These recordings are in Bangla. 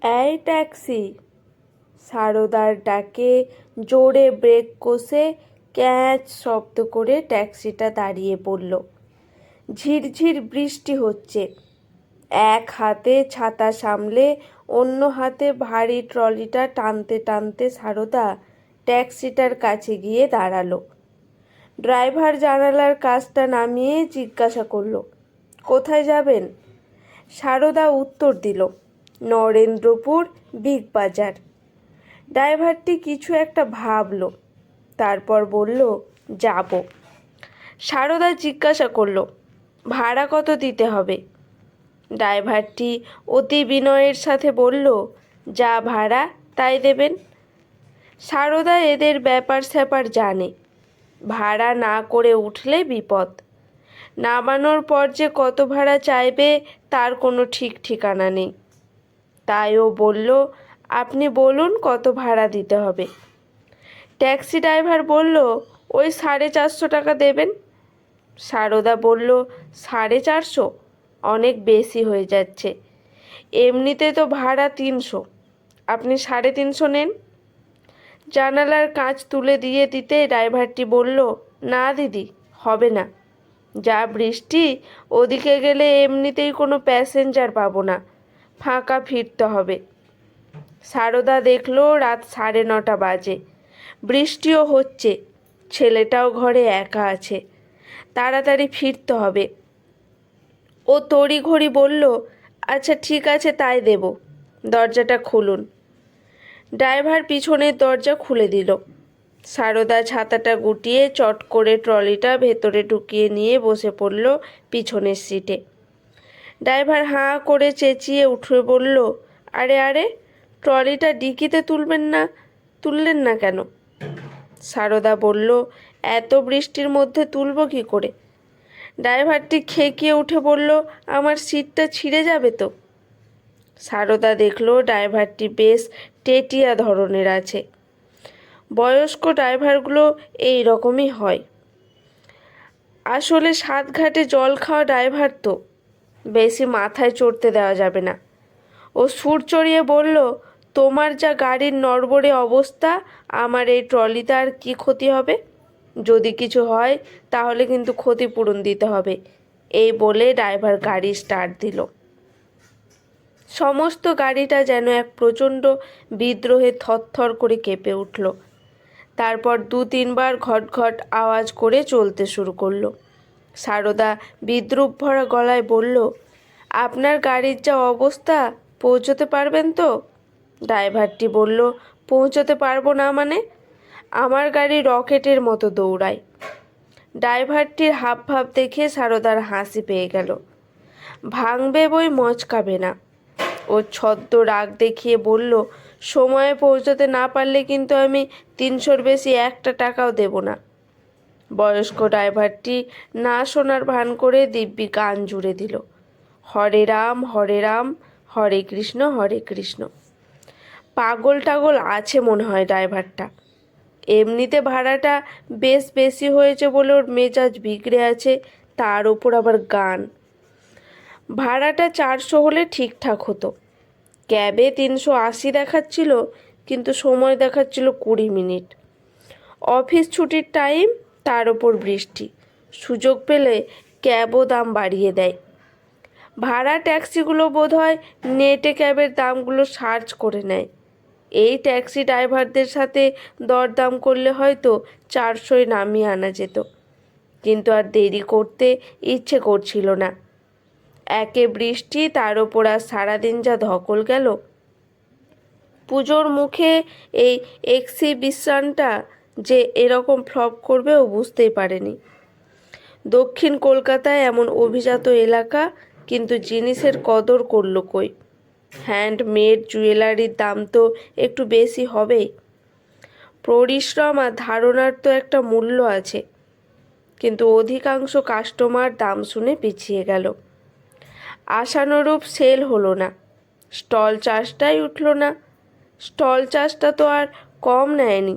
এই ট্যাক্সি! সারদার ডাকে জোরে ব্রেক কষে ক্যাঁচ শব্দ করে ট্যাক্সিটা দাঁড়িয়ে পড়ল। ঝিরঝির বৃষ্টি হচ্ছে। এক হাতে ছাতা সামলে অন্য হাতে ভারী ট্রলিটা টানতে টানতে সারদা ট্যাক্সিটার কাছে গিয়ে দাঁড়ালো। ড্রাইভার জানালার কাজটা নামিয়ে জিজ্ঞাসা করলো, কোথায় যাবেন? সারদা উত্তর দিল, নরেন্দ্রপুর বিগ বাজার। ড্রাইভারটি কিছু একটা ভাবল, তারপর বলল, যাব। সারদা জিজ্ঞাসা করলো, ভাড়া কত দিতে হবে? ড্রাইভারটি অতি বিনয়ের সাথে বলল, যা ভাড়া তাই দেবেন। সারদা এদের ব্যাপার স্যাপার জানে। ভাড়া না করে উঠলে বিপদ। নামানোর পর যে কত ভাড়া চাইবে তার কোনো ঠিক ঠিকানা নেই। তাই ও বলল, আপনি বলুন কত ভাড়া দিতে হবে। ট্যাক্সি ড্রাইভার বলল, ওই 450 টাকা দেবেন। সারদা বলল, 450? অনেক বেশি হয়ে যাচ্ছে। এমনিতে তো ভাড়া 300, আপনি 350 নেন। জানালার কাঁচ তুলে দিয়ে দিতে ড্রাইভারটি বলল, না দিদি, হবে না। যা বৃষ্টি, ওদিকে গেলে এমনিতেই কোনো প্যাসেঞ্জার পাবো না, ফাঁকা ফিরতে হবে। সারদা দেখলো রাত 9:30 বাজে, বৃষ্টিও হচ্ছে, ছেলেটাও ঘরে একা আছে, তাড়াতাড়ি ফিরতে হবে। ও তড়িঘড়ি বলল, আচ্ছা ঠিক আছে, তাই দেব, দরজাটা খুলুন। ড্রাইভার পিছনের দরজা খুলে দিল। সারদা ছাতাটা গুটিয়ে চট করে ট্রলিটা ভেতরে ঢুকিয়ে নিয়ে বসে পড়ল পিছনের সিটে। ড্রাইভার হাঁ করে চেঁচিয়ে উঠে বলল, আরে আরে, ট্রলিটা ডিকিতে তুললেন না কেন? সারদা বলল, এত বৃষ্টির মধ্যে তুলব কি করে? ড্রাইভারটি খেকিয়ে উঠে বলল, আমার সিটটা ছিঁড়ে যাবে তো। সারদা দেখলো ড্রাইভারটি বেশ টেটিয়া ধরনের আছে। বয়স্ক ড্রাইভারগুলো এই রকমই হয়। আসলে সাতঘাটে জল খাওয়া ড্রাইভার তো, বেশি মাথায় চড়তে দেওয়া যাবে না। ও সুর চড়িয়ে বলল, তোমার যা গাড়ির নড়বড়ে অবস্থা, আমার এই ট্রলিতে আর কী ক্ষতি হবে? যদি কিছু হয় তাহলে কিন্তু ক্ষতিপূরণ দিতে হবে। এই বলে ড্রাইভার গাড়ি স্টার্ট দিল। সমস্ত গাড়িটা যেন এক প্রচণ্ড বিদ্রোহে থরথর করে কেঁপে উঠল। তারপর 2-3 বার ঘটঘট আওয়াজ করে চলতে শুরু করলো। সারদা বিদ্রুপ ভরা গলায় বলল, আপনার গাড়ির যা অবস্থা, পৌঁছতে পারবেন তো? ড্রাইভারটি বলল, পৌঁছতে পারবো না মানে? আমার গাড়ি রকেটের মতো দৌড়ায়। ড্রাইভারটির হাবভাব দেখে সারদার হাসি পেয়ে গেল। ভাঙবে বই মচকাবে না। ও ছদ্ম রাগ দেখিয়ে বলল, সময়ে পৌঁছতে না পারলে কিন্তু আমি 300-র বেশি একটা টাকাও দেব না। বয়স্ক ড্রাইভারটি না শোনার ভান করে দিব্যি গান জুড়ে দিল, হরে রাম হরে কৃষ্ণ। পাগল টাগল আছে মনে হয় ড্রাইভারটা। এমনিতে ভাড়াটা বেশ বেশি হয়েছে বলে ওর মেজাজ বিগড়ে আছে, তার ওপর আবার গান। ভাড়াটা 400 হলে ঠিকঠাক হতো। ক্যাবে 380 দেখাচ্ছিল, কিন্তু সময় দেখাচ্ছিল 20 মিনিট। অফিস ছুটির টাইম, তার ওপর বৃষ্টি, সুযোগ পেলে ক্যাবও দাম বাড়িয়ে দেয়। ভাড়া ট্যাক্সিগুলো বোধহয় নেটে ক্যাবের দামগুলো সার্চ করে নেয়। এই ট্যাক্সি ড্রাইভারদের সাথে দরদাম করলে হয়তো 400-য় নামিয়ে আনা যেত, কিন্তু আর দেরি করতে ইচ্ছে করছিল না। একে বৃষ্টি, তার ওপর আর সারাদিন যা ধকল গেল। পুজোর মুখে এই এক্সিবিশনটা যে এরকম ফ্লপ করবে ও বুঝতেই পারেনি। দক্ষিণ কলকাতায় এমন অভিজাত এলাকা, কিন্তু জিনিসের কদর করলো কই? হ্যান্ডমেড জুয়েলারির দাম তো একটু বেশি হবেই। পরিশ্রম আর ধারণার তো একটা মূল্য আছে, কিন্তু অধিকাংশ কাস্টমার দাম শুনে পিছিয়ে গেল। আশানুরূপ সেল হলো না। স্টল চার্জটাই উঠল না। স্টল চার্জটা তো আর কম নেয়নি,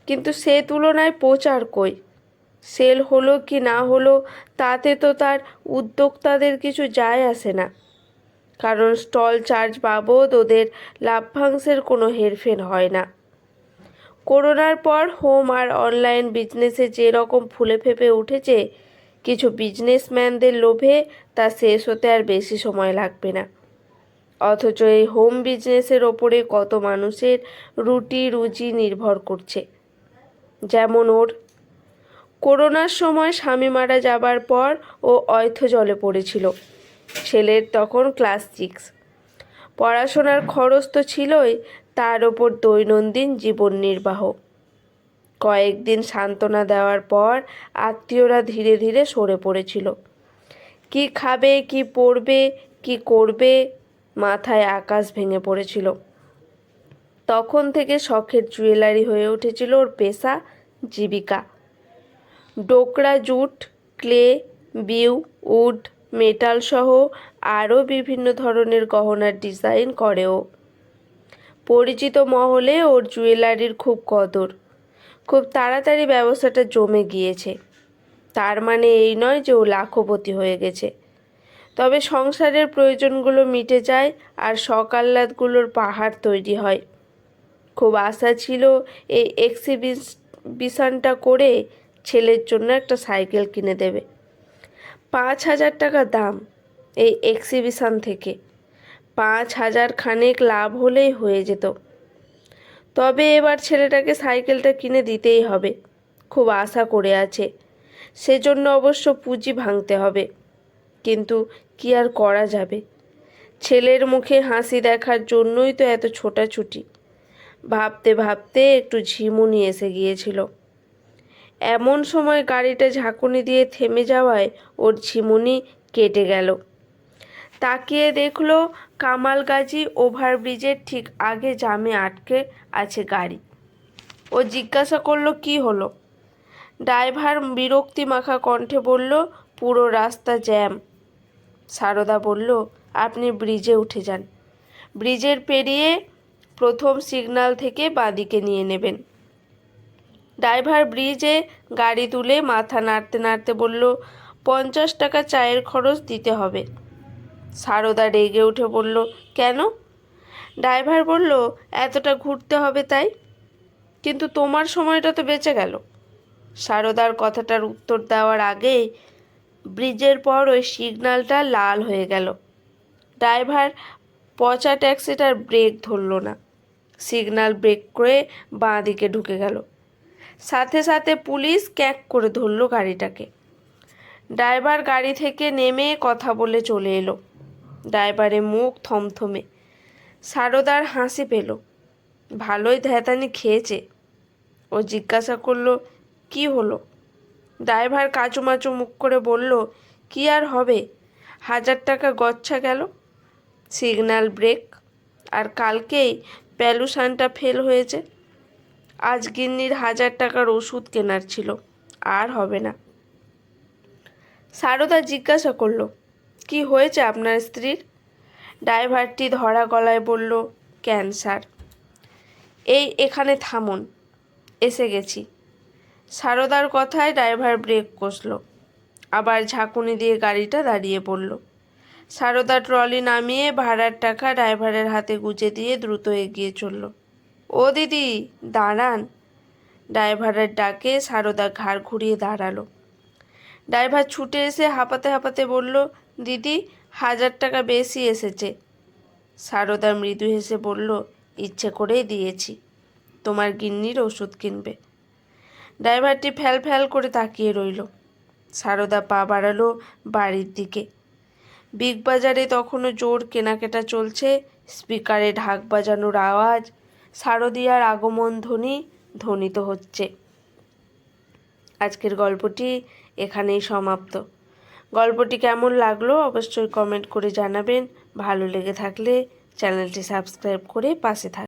কিন্তু সে তুলনায় প্রচার কই? সেল হলো কি না হলো তাতে তো তার উদ্যোক্তাদের কিছু যায় আসে না। কারণ স্টল চার্জ বাবদ ওদের লাভ্যাংশের কোনো হেরফের হয় না। করোনার পর হোম আর অনলাইন বিজনেসে যে রকম ফুলে ফেঁপে উঠেছে, কিছু বিজনেসম্যানদের লোভে তা শেষ হতে আর বেশি সময় লাগবে না। অথচ এই হোম বিজনেসের ওপরে কত মানুষের রুটি রুজি নির্ভর করছে। যেমন ওর করোনার সময় স্বামী মারা যাবার পর ও অর্থ জলে পড়েছিল। ছেলের তখন ক্লাস 6। পড়াশোনার খরচ তো ছিলই, তার ওপর দৈনন্দিন জীবন নির্বাহ। কয়েকদিন সান্ত্বনা দেওয়ার পর আত্মীয়রা ধীরে ধীরে সরে পড়েছিল। কি খাবে, কি পরবে, কি করবে, মাথায় আকাশ ভেঙে পড়েছিল। তখন থেকে শখের জুয়েলারি হয়ে উঠেছিল ওর পেশা, জীবিকা। ডোকরা, জুট, ক্লে, বিউ, উড, মেটাল সহ আরও বিভিন্ন ধরনের গহনার ডিজাইন করেও। পরিচিত মহলে ওর জুয়েলারির খুব কদর। খুব তাড়াতাড়ি ব্যবসাটা জমে গিয়েছে। তার মানে এই নয় যে ও লাখপতি হয়ে গেছে। তবে সংসারের প্রয়োজনগুলো মিটে যায় আর শখ আহ্লাদগুলোর পাহাড় তৈরি হয়। খুব আশা ছিল এই এক্সিবিশনটা করে ছেলের জন্য একটা সাইকেল কিনে দেবে। 5,000 টাকা দাম এই এক্সিবিশন থেকে। 5,000 খানেক লাভ হলেই হয়ে যেত। তবে এবার ছেলেটাকে সাইকেলটা কিনে দিতেই হবে। খুব আশা করে আছে। সেজন্য অবশ্য পুঁজি ভাঙতে হবে। কিন্তু কি আর করা যাবে? ছেলের মুখে হাসি দেখার জন্যই তো এত ছোটাছুটি। ভাবতে ভাবতে একটু ঝিমুনি এসে গিয়েছিল। এমন সময় গাড়িটা ঝাঁকুনি দিয়ে থেমে যাওয়ায় ওর ঝিমুনি কেটে গেল। তাকিয়ে দেখলো কামালগাজী ওভারব্রিজের ঠিক আগে জামে আটকে আছে গাড়ি। ও জিজ্ঞাসা করলো কি হলো। ড্রাইভার বিরক্তি মাখা কণ্ঠে বলল, পুরো রাস্তা জ্যাম। সারদা বলল, আপনি ব্রিজে উঠে যান। ব্রিজের পেরিয়ে প্রথম সিগন্যাল থেকে বাঁদিকে নিয়ে নেবেন। ড্রাইভার ব্রিজে গাড়ি তুলে মাথা নাড়তে নাড়তে বলল, 50 টাকা চায়ের খরচ দিতে হবে। সারদা রেগে উঠে বলল, কেন? ড্রাইভার বলল, এতটা ঘুরতে হবে তাই। কিন্তু তোমার সময়টা তো বেঁচে গেল। সারদার কথাটার উত্তর দেওয়ার আগেই ব্রিজের পর ওই সিগন্যালটা লাল হয়ে গেল। ড্রাইভার পচা ট্যাক্সিটার ব্রেক ধরল না। সিগন্যাল ব্রেক করে বাঁ দিকে ঢুকে গেল। সাথে সাথে পুলিশ ক্যাক করে ধরল গাড়িটাকে। ড্রাইভার গাড়ি থেকে নেমে কথা বলে চলে এলো। ড্রাইভারের মুখ থমথমে। সারদার হাসি পেল। ভালোই ধ্যাতানি খেয়েছে। ও জিজ্ঞাসা করলো, কি হলো? ড্রাইভার কাচুমাচু মুখ করে বলল, কি আর হবে, 1,000 টাকা গচ্ছা গেল। Signal break. আর কালকেই প্যালুসানটা ফেল হয়েছে। আজ গিন্নির 1,000 টাকার ওষুধ কেনার ছিল, আর হবে না। সারদা জিজ্ঞাসা করলো, কি হয়েছে আপনার স্ত্রীর? ড্রাইভারটি ধরা গলায় বলল, ক্যান্সার। এখানে থামুন, এসে গেছি। সারদার কথায় ড্রাইভার ব্রেক কষল। আবার ঝাঁকুনি দিয়ে গাড়িটা দাঁড়িয়ে পড়ল। সারদা ট্রলি নামিয়ে ভাড়ার টাকা ড্রাইভারের হাতে গুঁজে দিয়ে দ্রুত এগিয়ে চলল। ও দিদি, দাঁড়ান। ড্রাইভারের ডাকে সারদা ঘাড় ঘুরিয়ে দাঁড়ালো। ড্রাইভার ছুটে এসে হাঁপাতে হাঁপাতে বলল, দিদি, 1,000 টাকা বেশি এসেছে। সারদা মৃদু হেসে বলল, ইচ্ছে করেই দিয়েছি, তোমার গিন্নির ওষুধ কিনবে। ড্রাইভারটি ফ্যাল ফ্যাল করে তাকিয়ে রইল। সারদা পা বাড়ালো বাড়ির দিকে। বিগ বাজারে তখনও জোর কেনাকাটা চলছে। স্পিকারে ঢাক বাজানোর আওয়াজ, শারদিয়ার আগমন ধ্বনি ধ্বনিত হচ্ছে। আজকের গল্পটি এখানেই সমাপ্ত। গল্পটি কেমন লাগলো অবশ্যই কমেন্ট করে জানাবেন। ভালো লেগে থাকলে চ্যানেলটি সাবস্ক্রাইব করে পাশে থাকবেন।